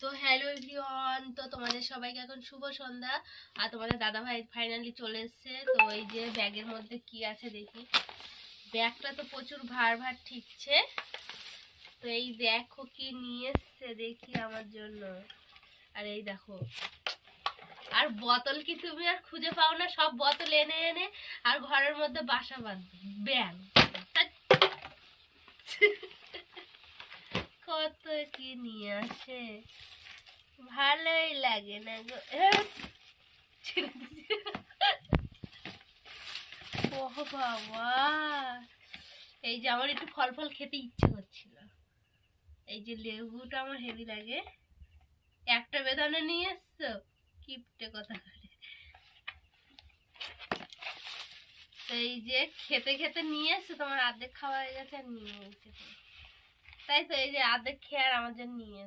তো hello everyone, তো তোমাদের সবাইকে এখন শুভ সন্ধ্যা। আর তোমাদের দাদা ভাই ফাইনালি চলে এসেছে। তো এই যে ব্যাগের মধ্যে কি আছে দেখি। ব্যাগটা তো প্রচুর ভার ভার ঠিকছে। তো এই দেখো কি নিয়ে এসছে দেখি আমার জন্য। আর এই দেখো, আর বোতল কি তুমি আর খুঁজে পাও না? সব বোতল এনে এনে আর ঘরের মধ্যে বাসা বাঁধবে ব্যাগ। কত কি নিয়ে আসে, ভালোই লাগে না গো। ও বাবা, এই যে আমার একটু ফল ফল খেতে ইচ্ছে করছিল। এই যে লেবুটা আমার হেভি লাগে। একটা বেদানা নিয়ে এসছো, কিপটে কথা করে। এই যে খেতে খেতে নিয়ে এসছো, তোমার অর্ধেক খাওয়া হয়ে গেছে আর নিয়ে এসেছে। তাই তো এই যে অর্ধেক খেয়ে আর আমার জন্য নিয়ে